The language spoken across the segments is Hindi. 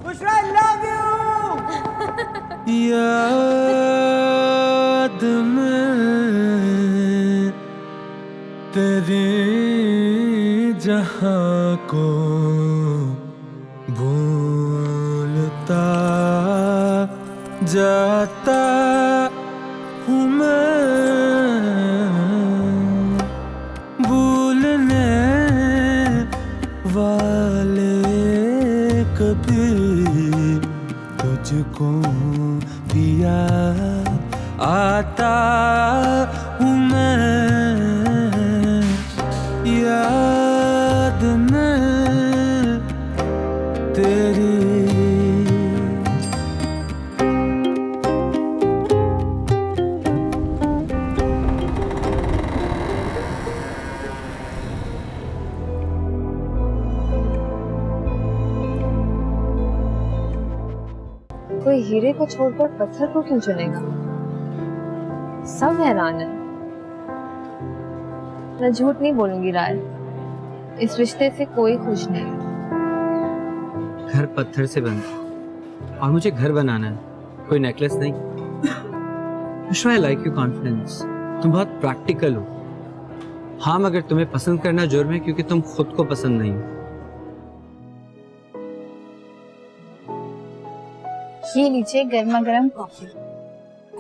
Bushra I love you. याद में तेरे जहां को भूलता जाता हूँ मैं, भूलने वाले कभी तुझको भी याद आता हूँ मैं, याद में तेरी। कोई हीरे को छोड़कर पत्थर को क्यों चुनेगा? सब हैरान है। मैं झूठ नहीं बोलूंगी राय, इस रिश्ते से कोई खुश नहीं। घर पत्थर से बना और मुझे घर बनाना है, कोई नेकलेस नहीं। आई लाइक यू कॉन्फिडेंस, तुम बहुत प्रैक्टिकल हो। हाँ, मगर तुम्हें पसंद करना जुर्म है क्योंकि तुम खुद को पसंद नहीं हो। ये लीजिए गर्मा गर्म कॉफी।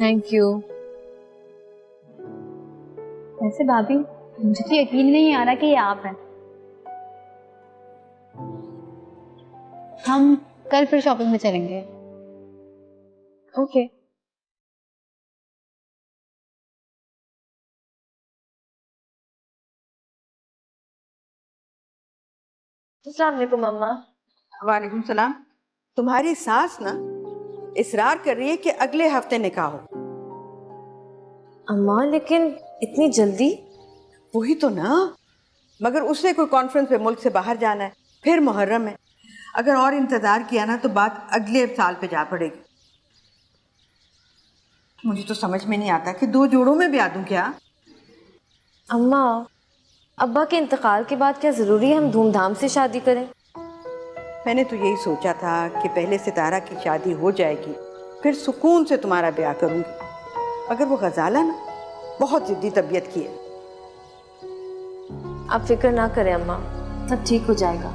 Thank you. वैसे भाभी, मुझे तो यकीन नहीं आ रहा कि ये आप हैं। हम कल फिर शॉपिंग में चलेंगे। ओके। अस्सलाम वालेकुम अम्मा। वालेकुम सलाम। तुम्हारी सास ना इसरार कर रही है कि अगले हफ्ते निकाह हो। अम्मा लेकिन इतनी जल्दी? वही तो ना, मगर उसने कोई कॉन्फ्रेंस पे मुल्क से बाहर जाना है, फिर मुहर्रम है। अगर और इंतजार किया ना तो बात अगले साल पे जा पड़ेगी। मुझे तो समझ में नहीं आता कि दो जोड़ों में ब्याह दूं क्या। अम्मा, अब्बा के इंतकाल के बाद क्या जरूरी है हम धूमधाम से शादी करें? मैंने तो यही सोचा था कि पहले सितारा की शादी हो जाएगी, फिर सुकून से तुम्हारा ब्याह करूंगी। मगर वो गजाला ना बहुत जिद्दी तबीयत की है। आप फिक्र ना करें अम्मा, सब ठीक हो जाएगा।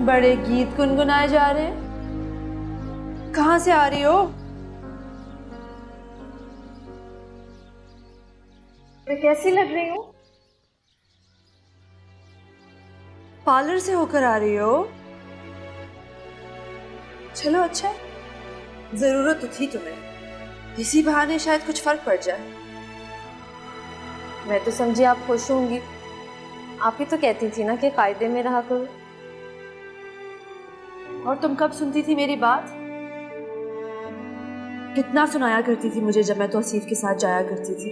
बड़े गीत गुनगुनाए जा रहे हैं। कहाँ से आ रही हो? मैं कैसी लग रही हूँ? पार्लर से होकर आ रही हो? चलो अच्छा है। जरूरत तो थी तुम्हें, इसी बहाने शायद कुछ फर्क पड़ जाए। मैं तो समझी आप खुश होंगी। आप ही तो कहती थी ना कि कायदे में रहा करो। और तुम कब सुनती थी मेरी बात? कितना सुनाया करती थी मुझे जब मैं तो आसिफ के साथ जाया करती थी।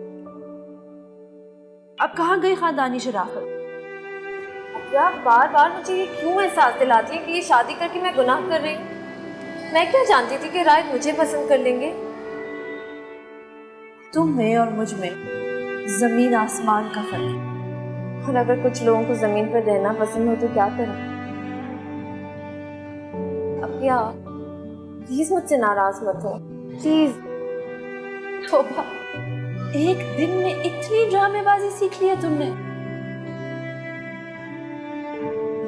अब कहाँ गई खानदानी शराफत? आप बार बार मुझे ये क्यों एहसास दिलाती है कि ये शादी करके मैं गुनाह कर रही हूँ? मैं क्या जानती थी कि राय मुझे पसंद कर लेंगे। तुम में और मुझ में जमीन आसमान का फर्क है। और अगर कुछ लोगों को जमीन पर रहना पसंद हो तो क्या करें? अब क्या, प्लीज मुझसे नाराज मत हो, प्लीज। तौबा, एक दिन में इतनी ड्रामेबाजी सीख ली है तुमने।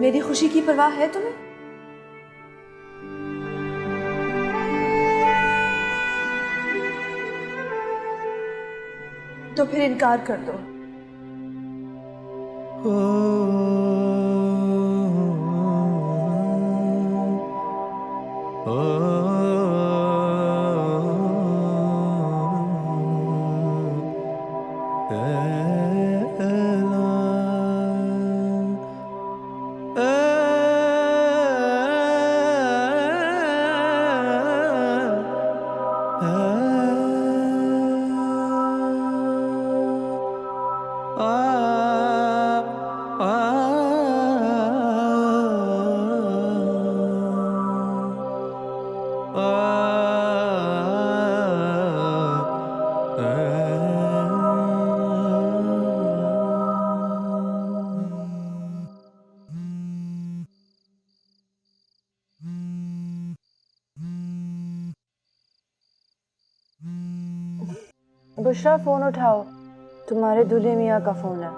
मेरी खुशी की परवाह है तुम्हें? तो फिर इनकार कर दो। बुशरा फोन उठाओ, तुम्हारे दूल्हे मियाँ का फोन है।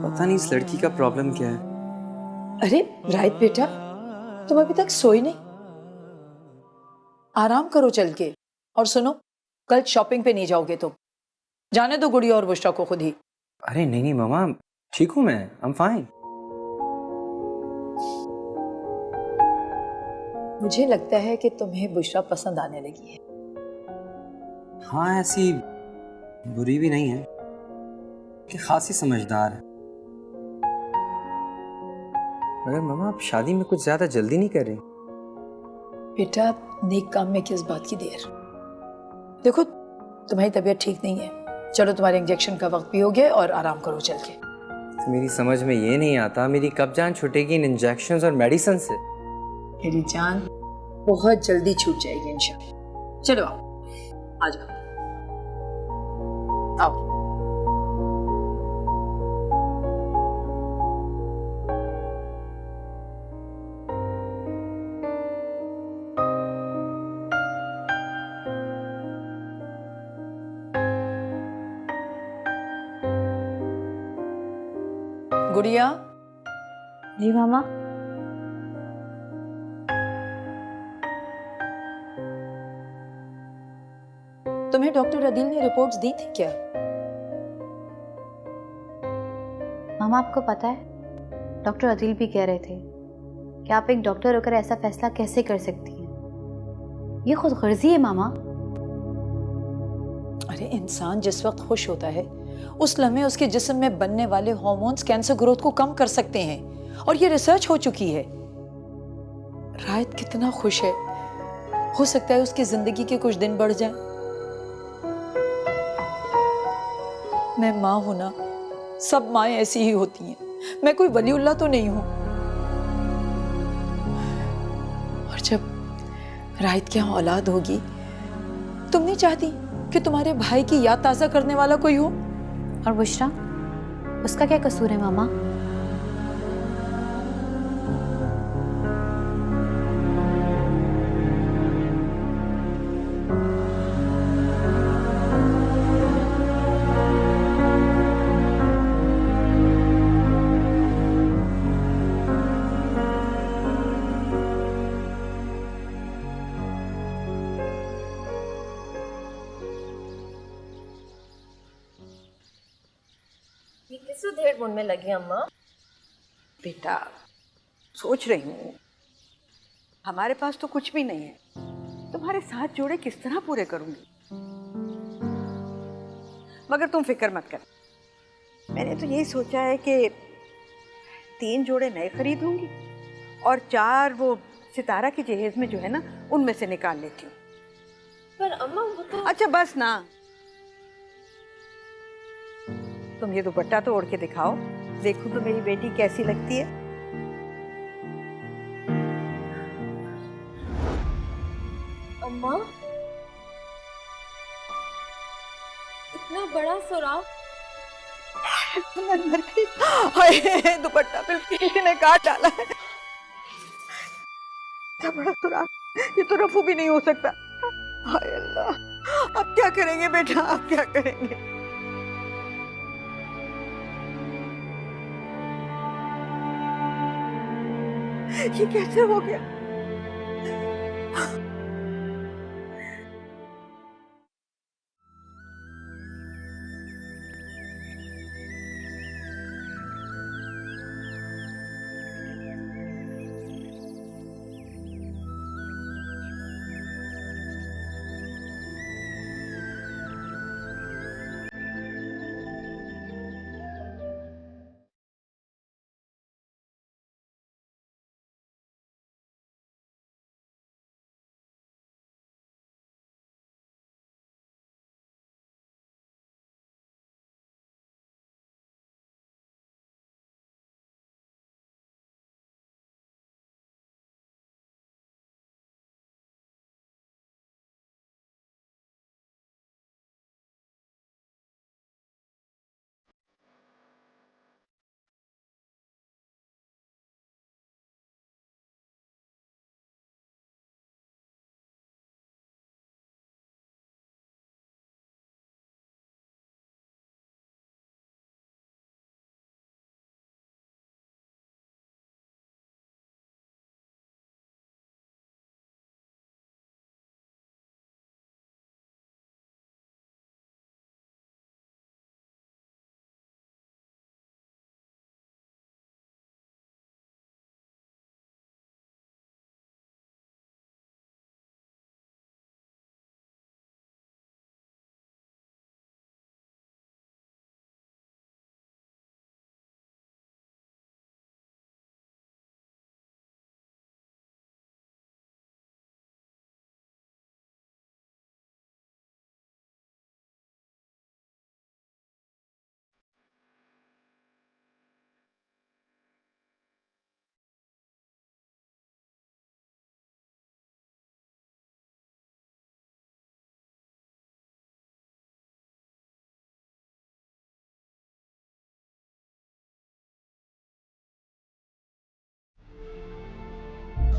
पता नहीं इस लड़की का प्रॉब्लम क्या है। अरे राइट बेटा, तुम अभी तक सोई नहीं? आराम करो चल के। और सुनो, कल शॉपिंग पे नहीं जाओगे तुम, जाने दो गुड़िया और बुशरा को खुद ही। अरे नहीं नहीं मामा, ठीक हूँ मैं, आई एम फाइन। मुझे लगता है कि तुम्हें बुशरा पसंद आने लगी है। हाँ, ऐसी बुरी भी नहीं है कि खासी समझदार है। मगर मामा, आप शादी में कुछ ज्यादा जल्दी नहीं कर रही? बेटा, नेक काम में किस बात की देर। देखो, तुम्हारी तबीयत ठीक नहीं है, चलो तुम्हारे इंजेक्शन का वक्त भी हो गया और आराम करो चल के। तो मेरी समझ में ये नहीं आता, मेरी कब जान छूटेगी इन इंजेक्शंस और मेडिसिन से। मेरी जान बहुत जल्दी छूट जाएगी इंशाल्लाह। चलो आओ, आ जाओ, आओ। गुड़िया। जी मामा। तुम्हें डॉक्टर अदील ने रिपोर्ट्स दी थी क्या? मामा आपको पता है, डॉक्टर अदिल भी कह रहे थे कि आप एक डॉक्टर होकर ऐसा फैसला कैसे कर सकती हैं। ये खुद गर्जी है मामा। अरे इंसान जिस वक्त खुश होता है उस लम्हे उसके जिस्म में बनने वाले हार्मोन्स कैंसर ग्रोथ को कम कर सकते हैं, और ये रिसर्च हो चुकी है। रायत कितना खुश है, हो सकता है उसकी जिंदगी के कुछ दिन बढ़ जाए। मैं माँ हूं ना, सब माएं ऐसी ही होती हैं, मैं कोई वलीउल्लाह तो नहीं हूं। और जब रायत के यहाँ औलाद होगी, तुम नहीं चाहती कि तुम्हारे भाई की याद ताजा करने वाला कोई हो? और बुशरा, उसका क्या कसूर है मामा? ये किस उधेड़ बुन में लगी अम्मा? बेटा, सोच रही हूँ, हमारे पास तो कुछ भी नहीं है, तुम्हारे साथ जोड़े किस तरह पूरे करूंगी। मगर तुम फिक्र मत कर, मैंने तो यही सोचा है कि 3 जोड़े नए खरीदूंगी और 4 वो सितारा की जहेज में जो है ना, उनमें से निकाल लेती हूँ। पर अम्मा वो तो। अच्छा बस ना, तुम ये दुपट्टा तो ओढ़ के दिखाओ, देखो तो मेरी बेटी कैसी लगती है। अम्मा, इतना बड़ा सुराख। अंदर की हाय, दुपट्टा बिल्कुल किसी ने काट डाला है। इतना बड़ा सुराख, ये तो रफू भी नहीं हो सकता। हाय अल्लाह, अब क्या करेंगे बेटा, अब क्या करेंगे? ये कैसे हो गया?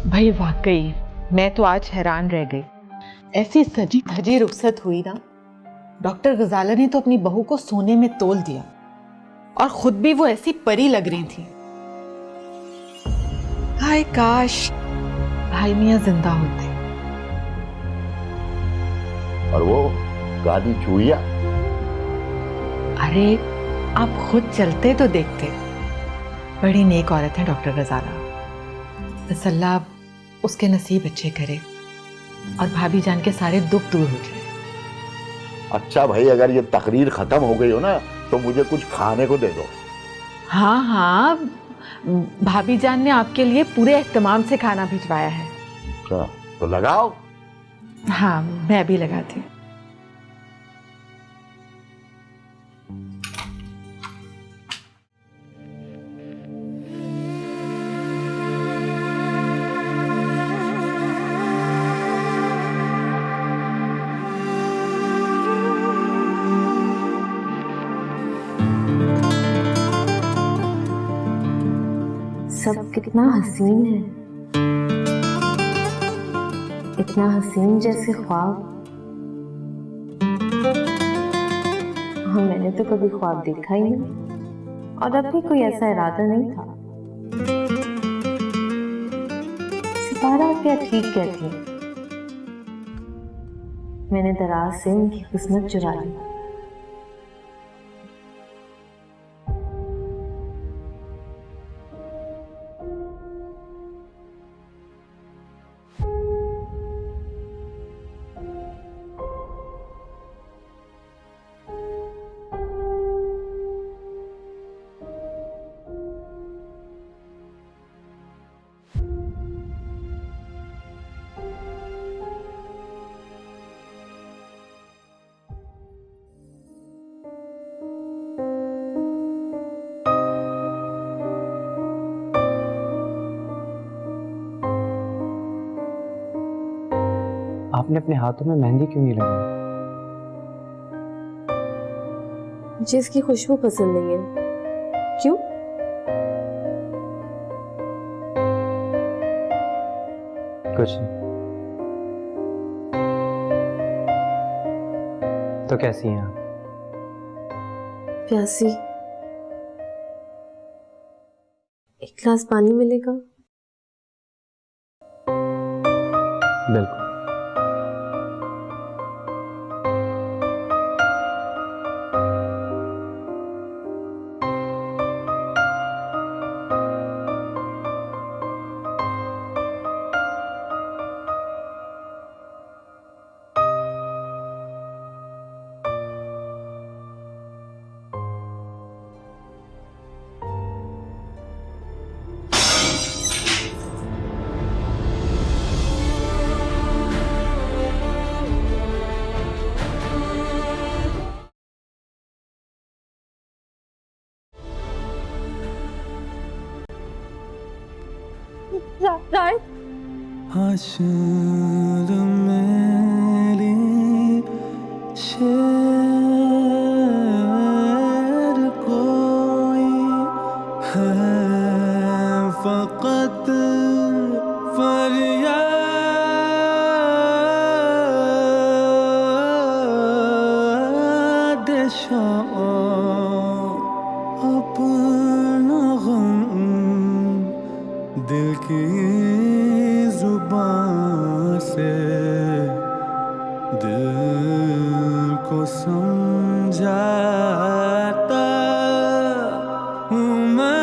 भाई वाकई मैं तो आज हैरान रह गई। ऐसी सजी धजी रुखसत हुई ना, डॉक्टर गजाला ने तो अपनी बहू को सोने में तोल दिया और खुद भी वो ऐसी परी लग रही थी। हाय काश भाई मियां जिंदा होते। और वो गादी चूहिया, अरे आप खुद चलते तो देखते। बड़ी नेक औरत है डॉक्टर गजाला, बस अल्लाह उसके नसीब अच्छे करे और भाभी जान के सारे दुख दूर हो जाए। अच्छा भाई, अगर ये तकरीर खत्म हो गई हो ना तो मुझे कुछ खाने को दे दो। हाँ हाँ, भाभी जान ने आपके लिए पूरे एहतमाम से खाना भिजवाया है। अच्छा तो लगाओ। हाँ मैं भी लगाती हूँ। सब कितना हसीन है, इतना हसीन जैसे ख्वाब। हाँ, मैंने तो कभी ख्वाब देखा ही नहीं और अब भी कोई ऐसा इरादा नहीं था। सितारा क्या ठीक कहती है, मैंने दराज से उनकी किस्मत चुरा ली। आपने अपने हाथों में मेहंदी क्यों नहीं लगाई? मुझे इसकी खुशबू पसंद नहीं है। क्यों? कुछ नहीं। तो कैसी हैं आप? प्यासी। एक गिलास पानी मिलेगा? बिल्कुल। आशिक मेरी शेर कोई है, फकत फरियाद शाम अपना गम दिल की जुबान से दिल को समझाता हूँ मैं।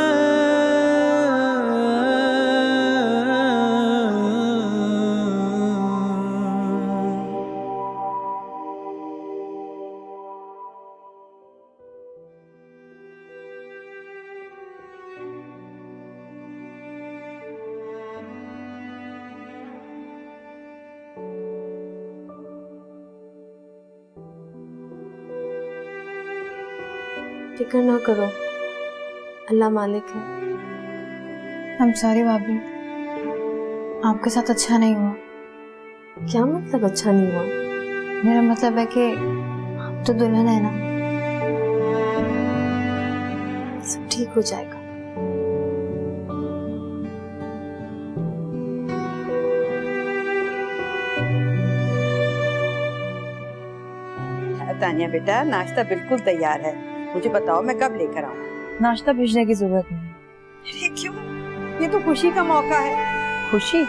फिक्र ना करो, अल्लाह मालिक है। I'm sorry भाभी, आपके साथ अच्छा नहीं हुआ। क्या मतलब अच्छा नहीं हुआ? मेरा मतलब है कि आप तो दुल्हन है ना। सब ठीक हो जाएगा। तानिया बेटा, नाश्ता बिल्कुल तैयार है। मुझे बताओ मैं कब लेकर आऊँ? नाश्ता भेजने की जरूरत नहीं। अरे क्यों? ये तो खुशी का मौका है। खुशी?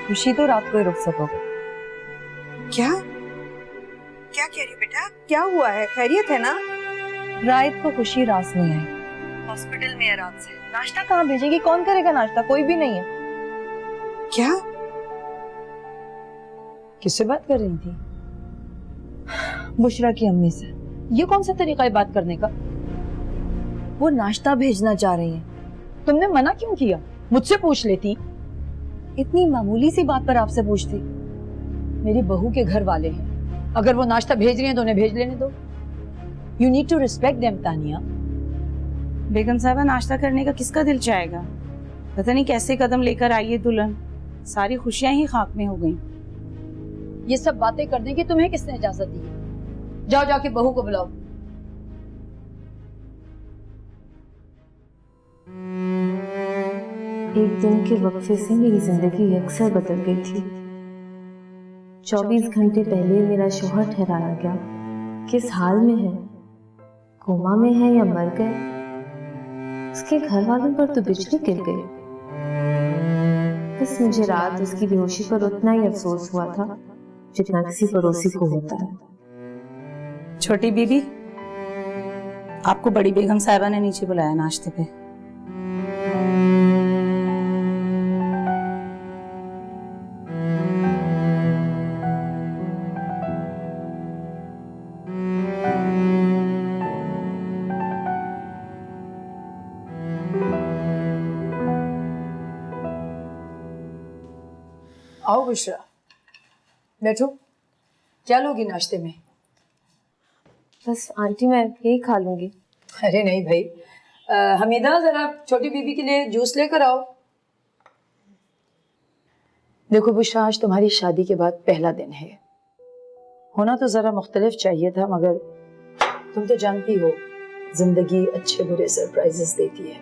खुशी तो रात को ही रुखसत होगा। क्या क्या कह रही बेटा? क्या हुआ है? खैरियत है ना? रात को खुशी रास नहीं आई, हॉस्पिटल में है रात से। नाश्ता कहाँ भेजेगी? कौन करेगा नाश्ता? कोई भी नहीं है। क्या? किससे बात कर रही थी? बुशरा की अम्मी से। ये कौन सा तरीका है बात करने का? वो नाश्ता भेजना चाह रही हैं। तुमने मना क्यों किया? मुझसे पूछ लेती। इतनी मामूली सी बात पर आपसे पूछती। मेरी बहू के घर वाले हैं, अगर वो नाश्ता भेज रही हैं तो उन्हें भेज लेने दो। You need to respect them Tania. बेगम साहबा, नाश्ता करने का किसका दिल चाहेगा? पता नहीं कैसे कदम लेकर आई है दुल्हन, सारी खुशियां ही खाक में हो गई। ये सब बातें करने की तुम्हें किसने इजाजत दी? जाओ जाके बहू को बुलाओ। एक दिन के वक्फे से मेरी जिंदगी अक्सर बदल गई थी। 24 घंटे पहले मेरा शौहर ठहराया गया। किस हाल में है, कोमा में है या मर गए? उसके घर वालों पर तो बिजली गिर गई। बस मुझे रात उसकी बेहोशी पर उतना ही अफसोस हुआ था जितना किसी पड़ोसी को होता है। छोटी बीबी, आपको बड़ी बेगम साहिबा ने नीचे बुलाया नाश्ते पे। आओ बुशरा, बैठो। क्या लोगी नाश्ते में? बस आंटी, मैं यही खा लूंगी। अरे नहीं भाई, हमीदा जरा छोटी बीबी के लिए जूस लेकर आओ। देखो बुशरा, आज तुम्हारी शादी के बाद पहला दिन है। होना तो जरा मुख्तलिफ चाहिए था, मगर तुम तो जानती हो जिंदगी अच्छे बुरे सरप्राइजेस देती है।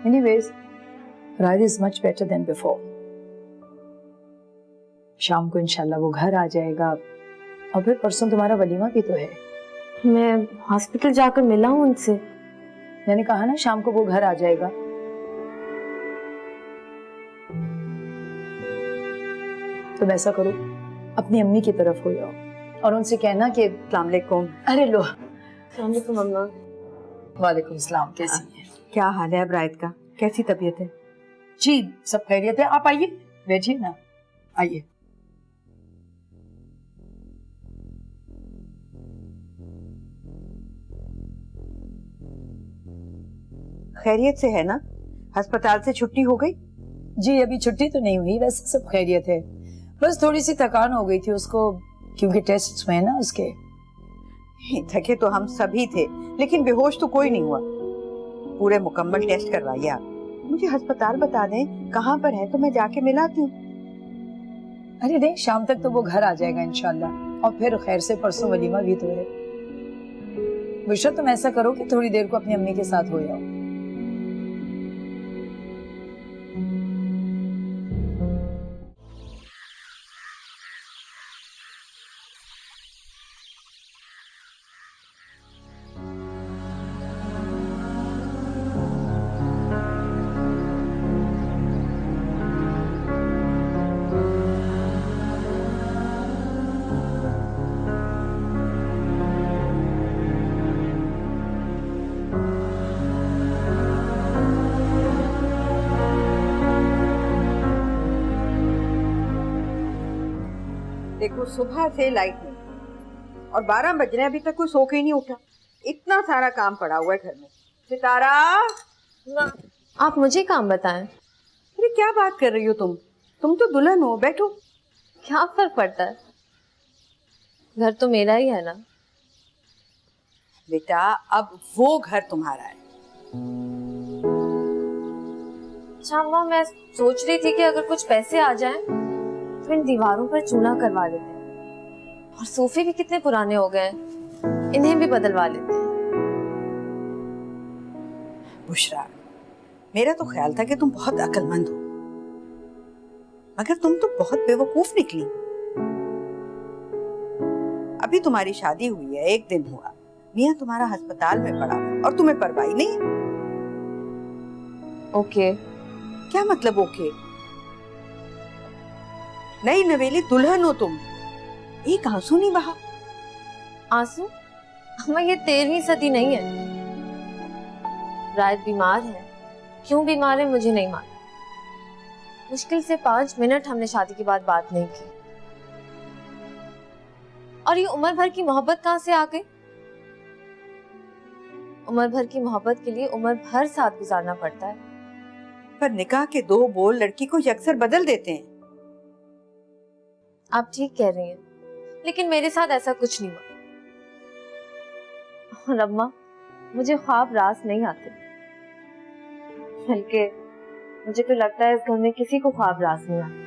Anyways, ride is much better than before. शाम को इंशाल्लाह वो घर आ जाएगा और फिर परसों तुम्हारा वलीमा भी तो है। मैं हॉस्पिटल जाकर मिला हूँ उनसे। मैंने कहा ना, शाम को वो घर आ जाएगा। तुम ऐसा करो, अपनी अम्मी की तरफ हो जाओ और उनसे कहना कि अस्सलाम वालेकुम। अरे लो। वालेकुम अम्मा। वालेकुम सलाम। कैसी है? क्या हाल है अब रायत का? कैसी तबीयत है? जी सब खैरियत है। आप आइए, बैठिए ना, आइए। खैरियत से है ना? अस्पताल से छुट्टी हो गई? जी अभी छुट्टी तो नहीं हुई, वैसे सब खैरियत है। बस थोड़ी सी थकान हो गई थी उसको, क्योंकि टेस्ट हुए ना उसके। थके तो हम सभी थे, लेकिन बेहोश तो कोई नहीं हुआ। पूरे मुकम्मल टेस्ट करवाइए आप। मुझे अस्पताल बता दें कहाँ पर है तो मैं जाके मिलाती हूँ। अरे नहीं, शाम तक तो वो घर आ जाएगा इंशाल्लाह, और फिर खैर से परसों वलीमा भी तो है। बुशरा, तुम ऐसा करो कि थोड़ी देर को अपनी अम्मी के साथ हो जाओ। देखो, सुबह से लाइट नहीं और 12 बज रहे हैं, अभी तक कोई सो के ही नहीं उठा। इतना सारा काम पड़ा हुआ है घर में। सितारा, आप मुझे काम बताएं। अरे क्या बात कर रही हो तुम तो दुल्हन हो, बैठो। क्या फर्क पड़ता है, घर तो मेरा ही है ना। बेटा, अब वो घर तुम्हारा है। अच्छा अम्मा, मैं सोच रही थी कि अगर कुछ पैसे आ जाएं तो इन दीवारों पर चूना करवा लेते हैं, और सोफे भी कितने पुराने हो गए हैं, इन्हें भी बदलवा लेते हैं। बुशरा, मेरा तो ख्याल था कि तुम बहुत अक्लमंद हो, मगर तुम तो बहुत बेवकूफ निकली। अब अभी तुम्हारी शादी हुई है, 1 दिन हुआ, मियाँ तुम्हारा अस्पताल में पड़ा और तुम्हें परवाह नहीं है। ओके। क्या मतलब ओके? नई नवेली दुल्हन हो तुम, एक आंसू नहीं बहा। आंसू? अम्मा ये 13वीं सदी नहीं है। रायत बीमार है, क्यों बीमार है मुझे नहीं मालूम। मुश्किल से 5 मिनट हमने शादी के बाद बात नहीं की। और ये उम्र भर की मोहब्बत कहां से आ गई? उम्र भर की मोहब्बत के लिए उम्र भर साथ गुजारना पड़ता है। पर निकाह के 2 बोल लड़की को अक्सर बदल देते हैं। आप ठीक कह रही हैं, लेकिन मेरे साथ ऐसा कुछ नहीं हुआ। और अम्मा, मुझे ख्वाब रास नहीं आते, बल्कि मुझे तो लगता है इस घर में किसी को ख्वाब रास नहीं आते।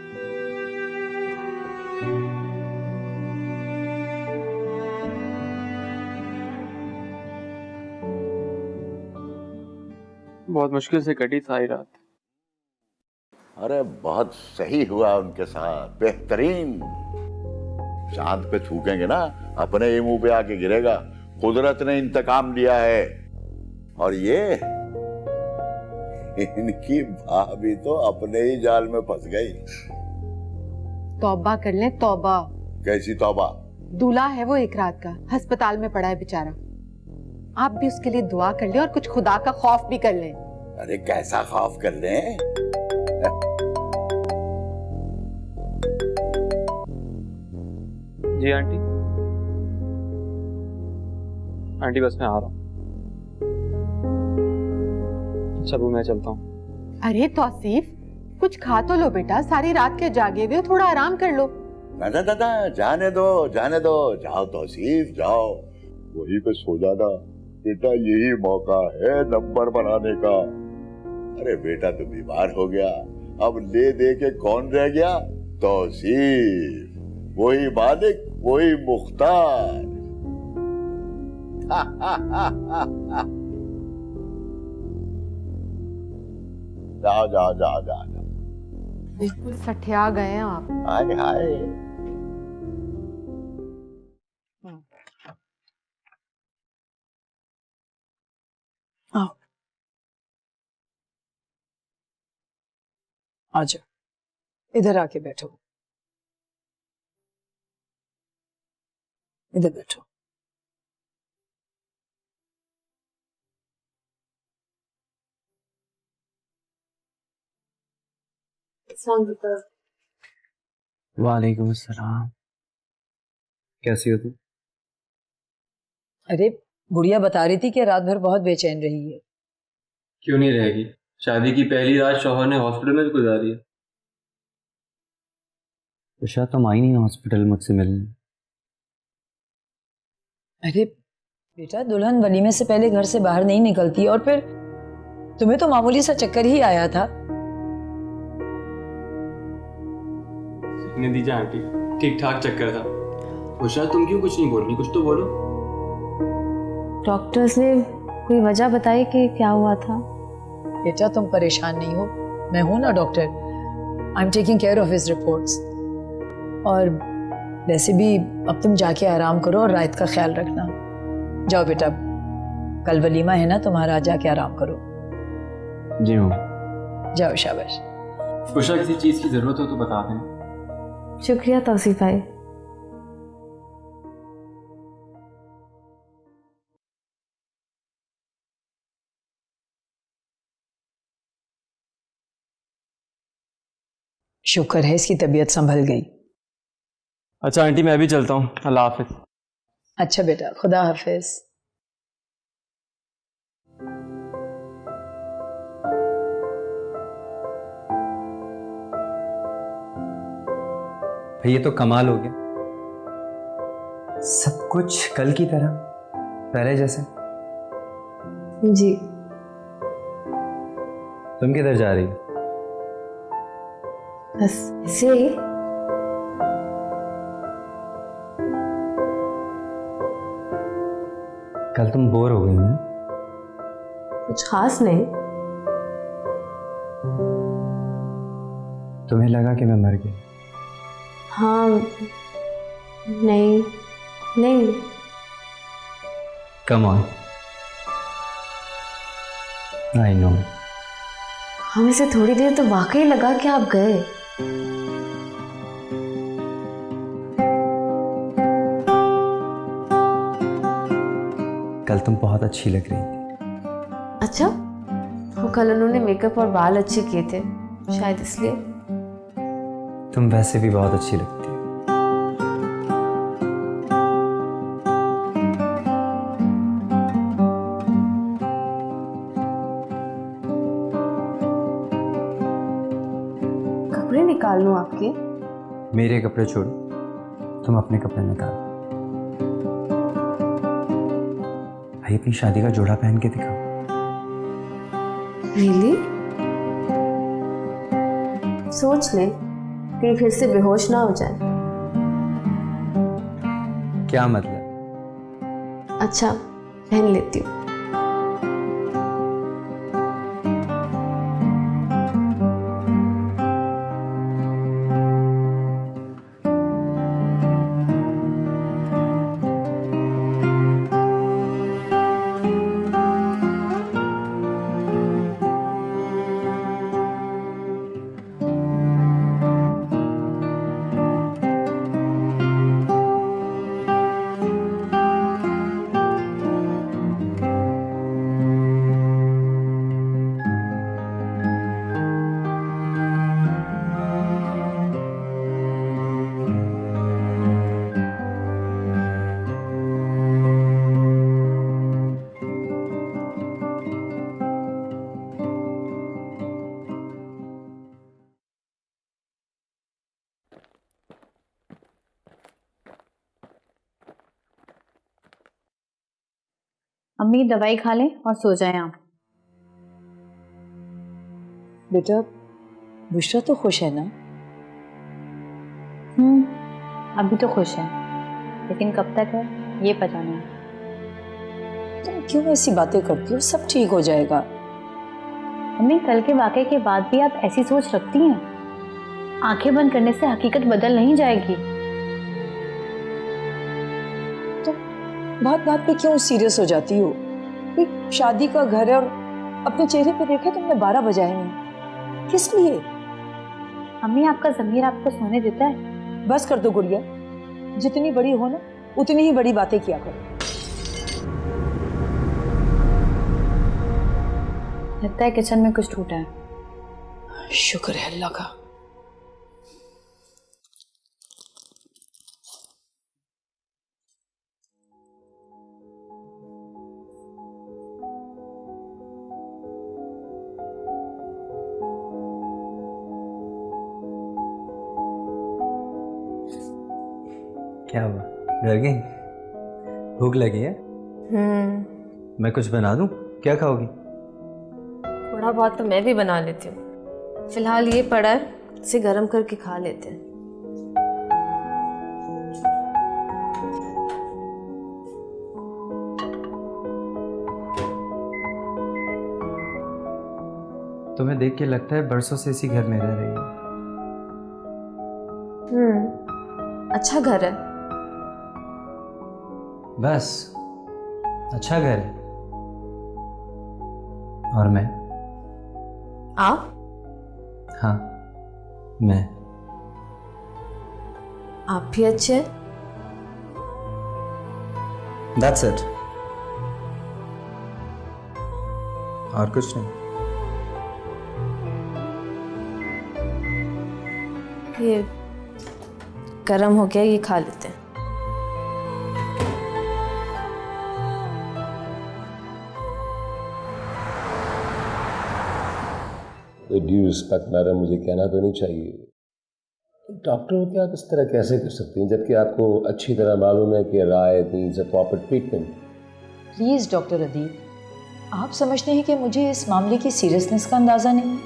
बहुत मुश्किल से कटी सारी रात। अरे बहुत सही हुआ उनके साथ, बेहतरीन। चांद पे थूकेंगे ना, अपने ही मुंह पे आके गिरेगा। कुदरत ने इंतकाम लिया है। और ये इनकी भाभी तो अपने ही जाल में फंस गई। तौबा कर ले, तौबा। कैसी तौबा? दूल्हा है वो एक रात का, अस्पताल में पड़ा है बेचारा। आप भी उसके लिए दुआ कर ले और कुछ खुदा का खौफ भी कर ले। अरे कैसा खौफ कर ले? जी आंटी। आंटी बस मैं आ रहा हूँ। अच्छा मैं चलता हूँ। अरे तौसीफ, कुछ खा तो लो बेटा, सारी रात के जागे हुए हो, थोड़ा आराम कर लो। दादा दादा जाने दो, जाने दो। जाओ तौसीफ जाओ, वहीं पे सो जाना। बेटा यही मौका है नंबर बनाने का। अरे बेटा तो बीमार हो गया, अब ले दे के कौन रह गया? तौसीफ, वही मालिक, वही मुख्तार। जाओ जाओ जाओ जाओ। बिल्कुल सठिया गए हैं आप। हाय हाय। आओ, आजा, इधर आके बैठो, इधर बैठो। वालेकुम अस्सलाम। कैसी हो तुम? अरे गुड़िया बता रही थी कि रात भर बहुत बेचैन रही है। क्यों नहीं रहेगी? शादी की पहली रात शौहर ने हॉस्पिटल में गुजारी है। उषा तुम आई नहीं हॉस्पिटल मुझसे मिलने? अरे बेटा, दुल्हन वलीमे से पहले घर से बाहर नहीं निकलती, और फिर तुम्हें तो मामूली सा चक्कर ही आया था। ने दीजिए आंटी, ठीक ठाक चक्कर था। उषा तुम क्यों कुछ नहीं बोल रही? कुछ तो बोलो। डॉक्टर्स ने कोई वजह बताई कि क्या हुआ था? बेटा तुम परेशान नहीं हो, मैं हूं ना doctor. I am taking care of his reports. और वैसे भी अब तुम जाके आराम करो और रात का ख्याल रखना। जाओ बेटा, कल वलीमा है ना तुम्हारा, जाके आराम करो। जी हूँ। जाओ, शाबाश। उषा किसी चीज की जरूरत हो तो बता देना। शुक्रिया तौसीफ भाई। शुक्र है इसकी तबीयत संभल गई। अच्छा आंटी मैं भी चलता हूँ, अल्लाह हाफिज। अच्छा बेटा, खुदा हाफिज। ये तो कमाल हो गया, सब कुछ कल की तरह, पहले जैसे। जी। तुम किधर जा रही हो? बस ऐसे ही। कल तुम बोर हो गई ना? कुछ खास नहीं। तुम्हें लगा कि मैं मर गया? हाँ, नहीं, नहीं, कम ऑन, आई नो। हमें से थोड़ी देर तो वाकई लगा कि आप गए। कल तुम बहुत अच्छी लग रही थी। अच्छा, वो कल उन्होंने मेकअप और बाल अच्छे किए थे, शायद इसलिए। तुम वैसे भी बहुत अच्छी लगती हो। कपड़े निकाल लूं आपके? मेरे कपड़े छोड़ो, तुम अपने कपड़े निकालो। भाई अपनी शादी का जोड़ा पहन के दिखाओ। रियली? सोच ले कहीं फिर से बेहोश ना हो जाए। क्या मतलब? अच्छा, पहन लेती हूँ। अम्मी दवाई खा लें और सो जाएं आप। बेटा, बुशरा तो खुश है ना? अभी तो खुश है, लेकिन कब तक है ये पता नहीं। तुम क्यों ऐसी बातें करती हो? सब ठीक हो जाएगा। अम्मी, कल के वाकये के बाद भी आप ऐसी सोच रखती हैं? आंखें बंद करने से हकीकत बदल नहीं जाएगी। बात बात पे क्यों सीरियस हो जाती हो? एक शादी का घर है और अपने चेहरे पे देखा तुमने 12 बजाए नहीं, किस लिए? अम्मी, आपका ज़मीर आपको सोने देता है? बस कर दो गुड़िया, जितनी बड़ी हो ना उतनी ही बड़ी बातें किया करो। लगता है किचन में कुछ टूटा है। शुक्र है अल्लाह का। क्या हुआ, डर गई? भूख लगी है? मैं कुछ बना दूं? क्या खाओगी? थोड़ा बहुत तो मैं भी बना लेती हूँ। फिलहाल ये पड़ा है, इसे गर्म करके खा लेते हैं। तुम्हें देख के लगता है बरसों से इसी घर में रह रही हो। अच्छा घर है। बस अच्छा घर है। और मैं? आप? हाँ, मैं। आप भी अच्छे हैं। That's it. और कुछ नहीं। ये गरम हो गया, ये खा लेते हैं। ड्यू रिस्पेक्ट मैडम, मुझे कहना तो नहीं चाहिए, डॉक्टर होकर आप इस तरह कैसे कर सकती हैं, जबकि आपको अच्छी तरह मालूम है कि Rai needs a proper treatment. Please doctor Adeeb, आप समझते हैं कि मुझे इस मामले की सीरियसनेस का अंदाज़ा नहीं?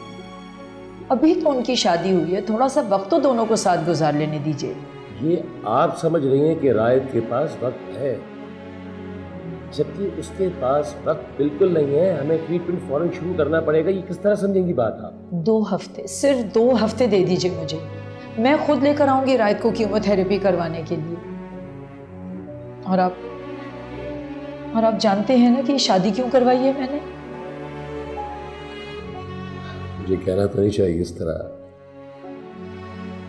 अभी तो उनकी शादी हुई है, थोड़ा सा वक्त तो दोनों को साथ गुजार लेने दीजिए। ये आप समझ रही हैं कि राय के पास वक्त है, जबकि उसके पास वक्त बिल्कुल नहीं है। हमें ट्रीटमेंट फौरन शुरू करना पड़ेगा। ये किस तरह समझेंगी बात आप? 2 हफ्ते, सिर्फ 2 हफ्ते दे दीजिए मुझे, मैं खुद लेकर आऊंगी रायत को कीमोथेरेपी करवाने के लिए। और आप जानते हैं ना कि ये शादी क्यों करवाई है मैंने? मुझे कहना तो नहीं चाहिए इस तरह,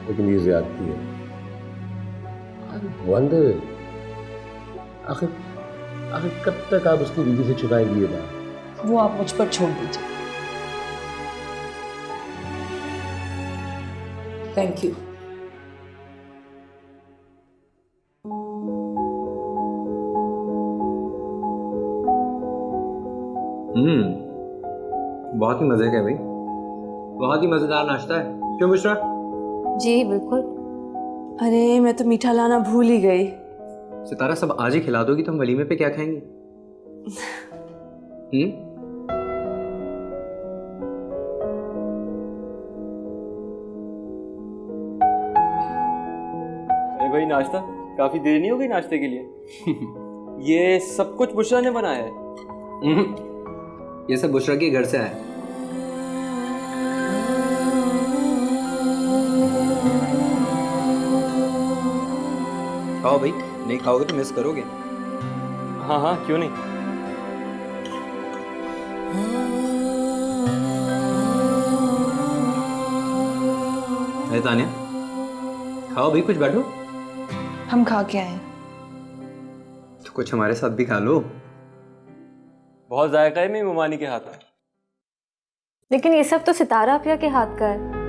लेकिन ये ज्यादती है। वंडर आखिर कब तक आप उसकी बीवी से छुपाएंगी ये बात? वो आप मुझ पर छोड़ दीजिए। Thank you. बहुत ही मजे का है भाई, बहुत ही मजेदार नाश्ता है। क्यों बुशरा? जी बिल्कुल। अरे मैं तो मीठा लाना भूल ही गई। सितारा सब आज ही खिला दोगी तो हम वलीमे पे क्या खाएंगे? अरे भाई नाश्ता, काफी देर नहीं हो गई नाश्ते के लिए? ये सब कुछ बुशरा ने बनाया है। ये सब बुशरा के घर से आया है। खाओ भाई, नहीं खाओगे तो मिस करोगे। हाँ हाँ क्यों नहीं। अरे तानिया, खाओ भाई, कुछ बैठो। हम खा के आए। तो कुछ हमारे साथ भी खा लो। बहुत जायका है मेरी ममानी के हाथ में। लेकिन ये सब तो सितारा अपिया के हाथ का है।